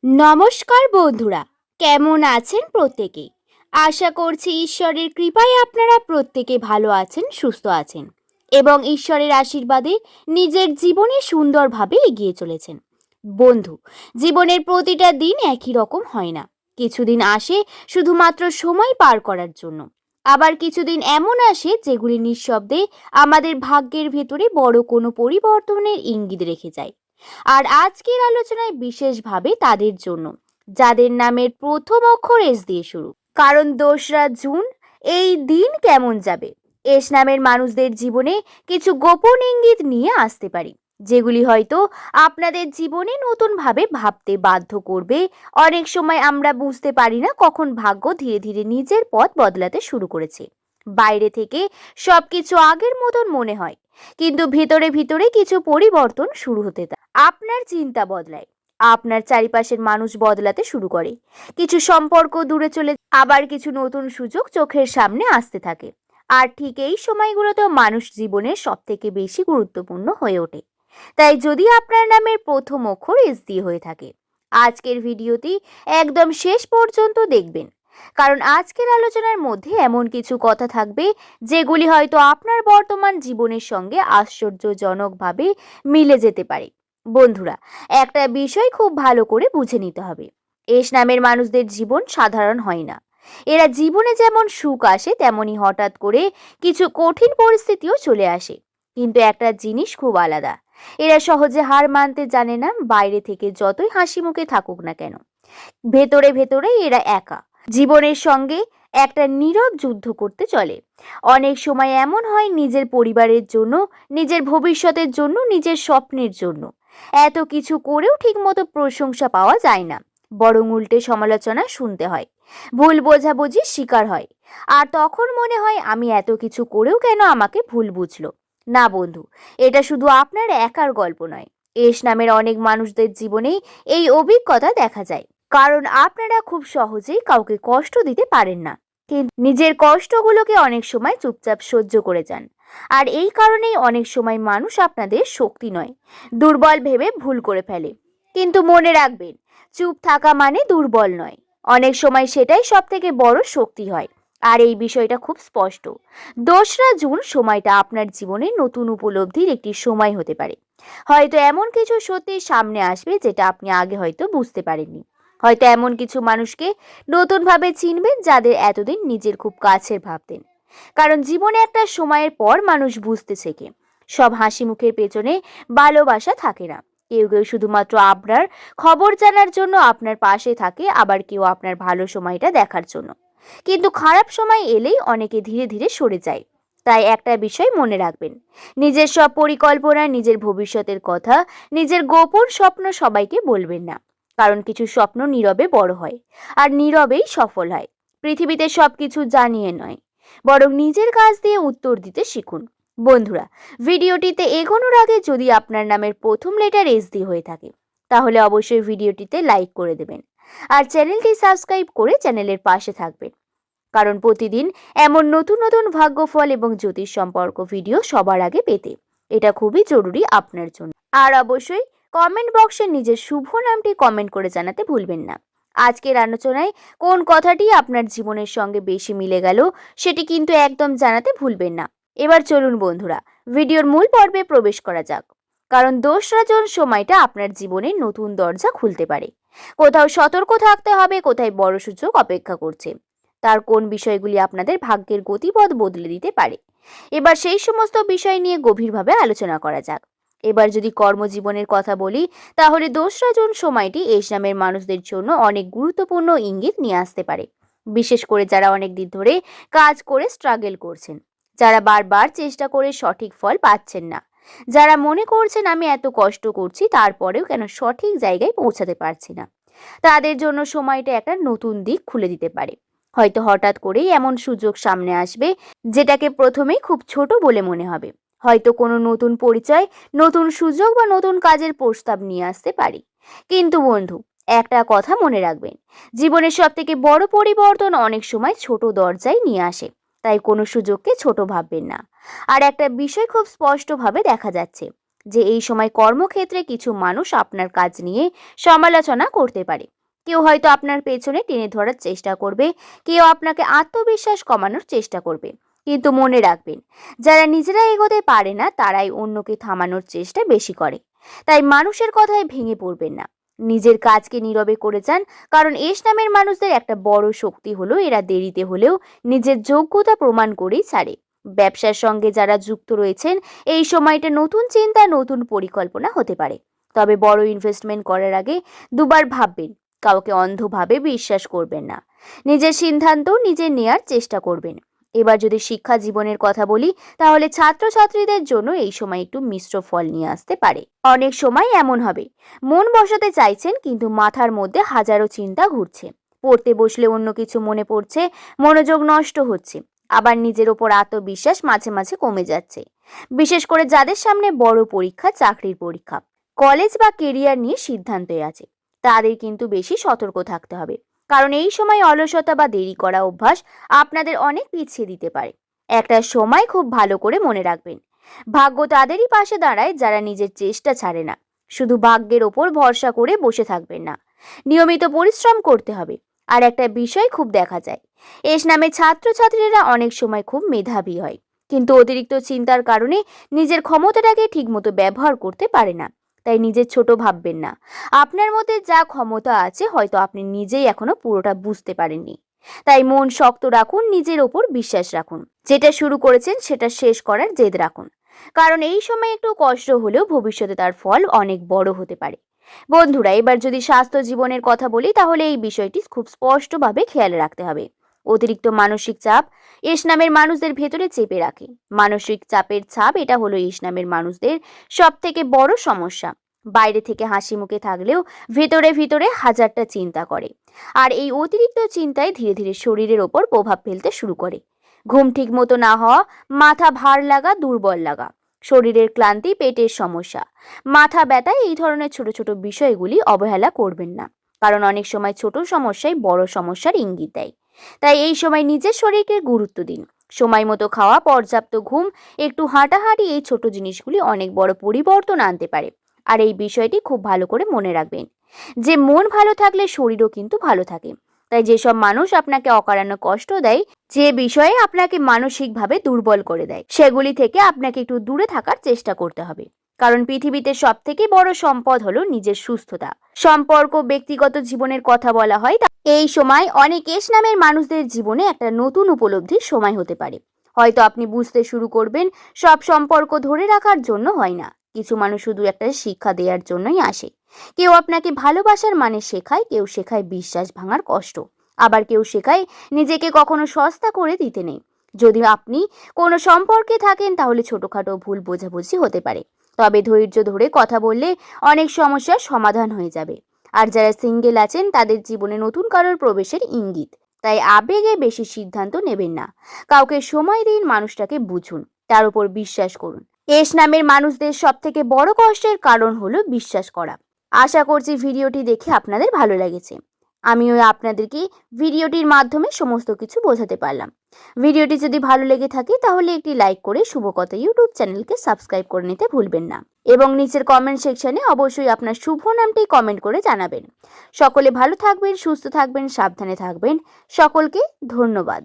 নমস্কার বন্ধুরা, কেমন আছেন প্রত্যেকে? আশা করছি ঈশ্বরের কৃপায় আপনারা প্রত্যেকে ভালো আছেন, সুস্থ আছেন এবং ঈশ্বরের আশীর্বাদে নিজের জীবনে সুন্দরভাবে এগিয়ে চলেছেন। বন্ধু, জীবনের প্রতিটা দিন একই রকম হয় না। কিছুদিন আসে শুধুমাত্র সময় পার করার জন্য, আবার কিছুদিন এমন আসে যেগুলি নিঃশব্দে আমাদের ভাগ্যের ভেতরে বড় কোনো পরিবর্তনের ইঙ্গিত রেখে যায়। আর আজকের আলোচনায় বিশেষভাবে তাদের জন্য যাদের নামের প্রথম অক্ষর এস দিয়ে শুরু। কারণ ২রা জুন এই দিন কেমন যাবে, এস নামের মানুষদের জীবনে কিছু গোপন ইঙ্গিত নিয়ে আসতে পারি, যেগুলি হয়তো আপনাদের জীবনে নতুনভাবে ভাবতে বাধ্য করবে। অনেক সময় আমরা বুঝতে পারি না কখন ভাগ্য ধীরে ধীরে নিজের পথ বদলাতে শুরু করেছে। বাইরে থেকে সবকিছু আগের মতন মনে হয়, কিন্তু ভিতরে ভিতরে কিছু পরিবর্তন শুরু হতে থাকে। আপনার চিন্তা বদলায়, আপনার চারিপাশের মানুষ বদলাতে শুরু করে, কিছু সম্পর্ক দূরে চলে, আবার কিছু নতুন সুযোগ চোখের সামনে আসতে থাকে। আর ঠিক এই সময়গুলোতেও মানুষ জীবনের সব থেকে বেশি গুরুত্বপূর্ণ হয়ে ওঠে। তাই যদি আপনার নামের প্রথম অক্ষর এস দিয়ে হয়ে থাকে, আজকের ভিডিওটি একদম শেষ পর্যন্ত দেখবেন, কারণ আজকের আলোচনার মধ্যে এমন কিছু কথা থাকবে যেগুলি হয়তো আপনার বর্তমান জীবনের সঙ্গে আশ্চর্যজনকভাবে মিলে যেতে পারে। বন্ধুরা, একটা বিষয় খুব ভালো করে বুঝে নিতে হবে, এস নামের মানুষদের জীবন সাধারণ হয় না। এরা জীবনে যেমন সুখ আসে তেমনি হঠাৎ করে কিছু কঠিন পরিস্থিতিও চলে আসে। কিন্তু একটা জিনিস খুব আলাদা, এরা সহজে হার মানতে জানে না। বাইরে থেকে যতই হাসি মুখে থাকুক না কেন, ভেতরে ভেতরে এরা একা, জীবনের সঙ্গে একটা নীরব যুদ্ধ করতে চলে। অনেক সময় এমন হয় নিজের পরিবারের জন্য, নিজের ভবিষ্যতের জন্য, নিজের স্বপ্নের জন্য এত কিছু করেও ঠিকমতো প্রশংসা পাওয়া যায় না, বরং উল্টে সমালোচনা শুনতে হয়, ভুল বোঝাবুঝির শিকার হয়। আর তখন মনে হয় আমি এত কিছু করেও কেন আমাকে ভুল বুঝলো। না বন্ধু, এটা শুধু আপনার একার গল্প নয়, এস নামের অনেক মানুষদের জীবনেই এই অভিজ্ঞতা দেখা যায়। কারণ আপনারা খুব সহজেই কাউকে কষ্ট দিতে পারেন না, কিন্তু নিজের কষ্টগুলোকে অনেক সময় চুপচাপ সহ্য করে যান। আর এই কারণেই অনেক সময় মানুষ আপনাদের শক্তি নয়, দুর্বল ভেবে ভুল করে ফেলে। কিন্তু মনে রাখবেন, চুপ থাকা মানে দুর্বল নয়, অনেক সময় সেটাই সব থেকে বড় শক্তি হয়। আর এই বিষয়টা খুব স্পষ্ট। ২রা জুন সময়টা আপনার জীবনে নতুন উপলব্ধির একটি সময় হতে পারে। হয়তো এমন কিছু সত্যি সামনে আসবে যেটা আপনি আগে হয়তো বুঝতে পারেননি। হয়তো এমন কিছু মানুষকে নতুনভাবে চিনবেন যাদের এতদিন নিজের খুব কাছের ভাবতেন। কারণ জীবনে একটা সময়ের পর মানুষ বুঝতে শেখে, সব হাসি মুখের পেছনে ভালোবাসা থাকে না। কেউ কেউ শুধুমাত্র আপনার খবর জানার জন্য আপনার পাশে থাকে, আবার কেউ আপনার ভালো সময়টা দেখার জন্য। কিন্তু খারাপ সময় এলেই অনেকে ধীরে ধীরে সরে যায়। তাই একটা বিষয় মনে রাখবেন, নিজের সব পরিকল্পনা, নিজের ভবিষ্যতের কথা, নিজের গোপন স্বপ্ন সবাইকে বলবেন না। কারণ কিছু স্বপ্ন নীরবে বড় হয়, আর নীরবেই সফল হয়। পৃথিবীতে সবকিছু জানিয়ে নয়, বরং নিজের কাজ দিয়ে উত্তর দিতে শিখুন। বন্ধুরা, ভিডিওটিতে এগোনোর আগে যদি আপনার নামের প্রথম লেটার এস দিয়ে হয়ে থাকে, তাহলে অবশ্যই ভিডিওটিতে লাইক করে দেবেন আর চ্যানেলটি সাবস্ক্রাইব করে চ্যানেলের পাশে থাকবেন। কারণ প্রতিদিন এমন নতুন নতুন ভাগ্যফল এবং জ্যোতিষ সম্পর্ক ভিডিও সবার আগে পেতে এটা খুবই জরুরি আপনার জন্য। আর অবশ্যই কমেন্ট বক্সে নিজের শুভ নামটি কমেন্ট করে জানাতে ভুলবেন না। আজকের আলোচনায় কোন কথাটি আপনার জীবনের সঙ্গে বেশি মিলে গেল সেটি কিন্তু একদম জানাতে ভুলবেন না। এবার চলুন বন্ধুরা, ভিডিওর মূল পর্বে প্রবেশ করা যাক। কারণ ২রা জুন সময়টা আপনার জীবনে নতুন দরজা খুলতে পারে। কোথাও সতর্ক থাকতে হবে, কোথায় বড় সুযোগ অপেক্ষা করছে, তার কোন বিষয়গুলি আপনাদের ভাগ্যের গতিপথ বদলে দিতে পারে। এবার সেই সমস্ত বিষয় নিয়ে গভীরভাবে আলোচনা করা যাক। এবার যদি কর্মজীবনের কথা বলি, তাহলে ২রা জুন সময়টি এস নামের মানুষদের জন্য অনেক গুরুত্বপূর্ণ ইঙ্গিত নিয়ে আসতে পারে। বিশেষ করে যারা অনেক দিন ধরে কাজ করে স্ট্রাগল করছেন, যারা বারবার চেষ্টা করে সঠিক ফল পাচ্ছেন না, যারা মনে করছেন আমি এত কষ্ট করছি তারপরেও কেন সঠিক জায়গায় পৌঁছাতে পারছি না, তাদের জন্য সময়টা একটা নতুন দিক খুলে দিতে পারে। হয়তো হঠাৎ করেই এমন সুযোগ সামনে আসবে যেটাকে প্রথমেই খুব ছোট বলে মনে হবে। হয়তো কোনো নতুন পরিচয়, নতুন সুযোগ বা নতুন কাজের প্রস্তাব নিয়ে আসতে পারি। কিন্তু বন্ধু, একটা কথা মনে রাখবেন, জীবনের সব থেকে বড় পরিবর্তন অনেক সময় ছোট দরজায় নিয়ে আসে। তাই কোনো সুযোগকে ছোট ভাববেন না। আর একটা বিষয় খুব স্পষ্টভাবে দেখা যাচ্ছে, যে এই সময় কর্মক্ষেত্রে কিছু মানুষ আপনার কাজ নিয়ে সমালোচনা করতে পারে। কেউ হয়তো আপনার পেছনে টেনে ধরার চেষ্টা করবে, কেউ আপনাকে আত্মবিশ্বাস কমানোর চেষ্টা করবে। কিন্তু মনে রাখবেন, যারা নিজেরা এগোতে পারে না তারাই অন্যকে থামানোর চেষ্টা বেশি করে। তাই মানুষের কথায় ভেঙে পড়বেন না, নিজের কাজকে নীরবে করে যান। কারণ এস নামের মানুষদের একটা বড় শক্তি হলো এরা দেরিতে হলেও নিজের যোগ্যতা প্রমাণ করেই ছাড়ে। ব্যবসার সঙ্গে যারা যুক্ত রয়েছেন, এই সময়টা নতুন চিন্তা, নতুন পরিকল্পনা হতে পারে। তবে বড় ইনভেস্টমেন্ট করার আগে দুবার ভাববেন। কাউকে অন্ধভাবে বিশ্বাস করবেন না, নিজের সিদ্ধান্ত নিজে নেয়ার চেষ্টা করবেন। এবার যদি শিক্ষা জীবনের কথা বলি, তাহলে ছাত্রছাত্রীদের জন্য এই সময় একটু মিশ্র ফল নিয়ে আসতে পারে। অনেক সময় এমন হবে, মন বসাতে চাইছেন কিন্তু মাথার মধ্যে হাজারো চিন্তা ঘুরছে। পড়তে বসলে অন্য কিছু মনে পড়ছে, মনোযোগ নষ্ট হচ্ছে। আবার নিজের ওপর আত্মবিশ্বাস মাঝে মাঝে কমে যাচ্ছে। বিশেষ করে যাদের সামনে বড় পরীক্ষা, চাকরির পরীক্ষা, কলেজ বা কেরিয়ার নিয়ে সিদ্ধান্তে আছে, তাদের কিন্তু বেশি সতর্ক থাকতে হবে। কারণ এই সময় অলসতা বা দেরি করা অভ্যাস আপনাদের অনেক পিছিয়ে দিতে পারে। একটা সময় খুব ভালো করে মনে রাখবেন, ভাগ্য তাদেরই পাশে দাঁড়ায় যারা নিজের চেষ্টা ছাড়ে না। শুধু ভাগ্যের ওপর ভরসা করে বসে থাকবেন না, নিয়মিত পরিশ্রম করতে হবে। আর একটা বিষয় খুব দেখা যায়, এস নামে ছাত্রছাত্রীরা অনেক সময় খুব মেধাবী হয়, কিন্তু অতিরিক্ত চিন্তার কারণে নিজের ক্ষমতাটাকে ঠিকমতো ব্যবহার করতে পারে না। তাই নিজের ছোট ভাববেন না। আপনার মধ্যে যা ক্ষমতা আছে হয়তো আপনি নিজেই এখনো পুরোটা বুঝতে পারেননি। তাই মন শক্ত রাখুন, নিজের ওপর বিশ্বাস রাখুন। যেটা শুরু করেছেন সেটা শেষ করার জেদ রাখুন। কারণ এই সময় একটু কষ্ট হলেও ভবিষ্যতে তার ফল অনেক বড় হতে পারে। বন্ধুরা, এবার যদি স্বাস্থ্য জীবনের কথা বলি, তাহলে এই বিষয়টি খুব স্পষ্টভাবে খেয়াল রাখতে হবে। অতিরিক্ত মানসিক চাপ এস নামের মানুষদের ভেতরে চেপে রাখে। মানসিক চাপের ছাপ, এটা হলো এস নামের মানুষদের সব থেকে বড় সমস্যা। বাইরে থেকে হাসি মুখে থাকলেও ভেতরে ভিতরে হাজারটা চিন্তা করে। আর এই অতিরিক্ত চিন্তায় ধীরে ধীরে শরীরের ওপর প্রভাব ফেলতে শুরু করে। ঘুম ঠিক মতো না হওয়া, মাথা ভার লাগা, দুর্বল লাগা, শরীরের ক্লান্তি, পেটের সমস্যা, মাথা ব্যথা, এই ধরনের ছোট ছোট বিষয়গুলি অবহেলা করবেন না। কারণ অনেক সময় ছোট সমস্যাই বড় সমস্যার ইঙ্গিত দেয়। তাই এই সময় নিজের শরীরকে গুরুত্ব দিন। সময় মতো খাওয়া, পর্যাপ্ত ঘুম, একটু হাঁটাহাঁটি, এই ছোট জিনিসগুলি অনেক বড় পরিবর্তন আনতে পারে। আর এই বিষয়টি খুব ভালো করে মনে রাখবেন যে মন ভালো থাকলে শরীরও কিন্তু ভালো থাকে। তাই যেসব মানুষ আপনাকে অকারণে কষ্ট দেয়, যে বিষয়ে আপনাকে মানসিকভাবে দুর্বল করে দেয়, সেগুলি থেকে আপনাকে একটু দূরে থাকার চেষ্টা করতে হবে। কারণ পৃথিবীতে সব থেকে বড় সম্পদ হলো নিজের সুস্থতা। সম্পর্ক, ব্যক্তিগত জীবনের কথা বলা হয়, এই সময় অনেক এস নামের মানুষদের জীবনে একটা নতুন উপলব্ধির সময় হতে পারে। হয়তো আপনি বুঝতে শুরু করবেন, সব সম্পর্ক ধরে রাখার জন্য হয় না। কিছু মানুষ শুধু একটা শিক্ষা দেওয়ার জন্যই আসে। কেউ আপনাকে ভালোবাসার মানে শেখায়, কেউ শেখায় বিশ্বাস ভাঙার কষ্ট, আবার কেউ শেখায় নিজেকে কখনো সস্তা করে দিতে নেই। যদি আপনি কোনো সম্পর্কে থাকেন, তাহলে ছোটখাটো ভুল বোঝাবুঝি হতে পারে, তবে ধৈর্য ধরে কথা বললে অনেক সমস্যার সমাধান হয়ে যাবে। আর যারা সিঙ্গেল আছেন, তাদের জীবনে নতুন কারোর প্রবেশের ইঙ্গিত। তাই আবেগে বেশি সিদ্ধান্ত নেবেন না, কাউকে সময় দিন, মানুষটাকে বুঝুন, তার উপর বিশ্বাস করুন। এস নামের মানুষদের সব থেকে বড় কষ্টের কারণ হলো বিশ্বাস করা। আশা করছি ভিডিওটি দেখে আপনাদের ভালো লেগেছে। আমিও আপনাদেরকে ভিডিওটির মাধ্যমে সমস্ত কিছু বোঝাতে পারলাম। ভিডিওটি যদি ভালো লেগে থাকে, তাহলে একটি লাইক করে শুভকথা ইউটিউব চ্যানেলকে সাবস্ক্রাইব করে নিতে ভুলবেন না। এবং নিচের কমেন্ট সেকশনে অবশ্যই আপনার শুভ নামটি কমেন্ট করে জানাবেন। সকলে ভালো থাকবেন, সুস্থ থাকবেন, সাবধানে থাকবেন। সকলকে ধন্যবাদ।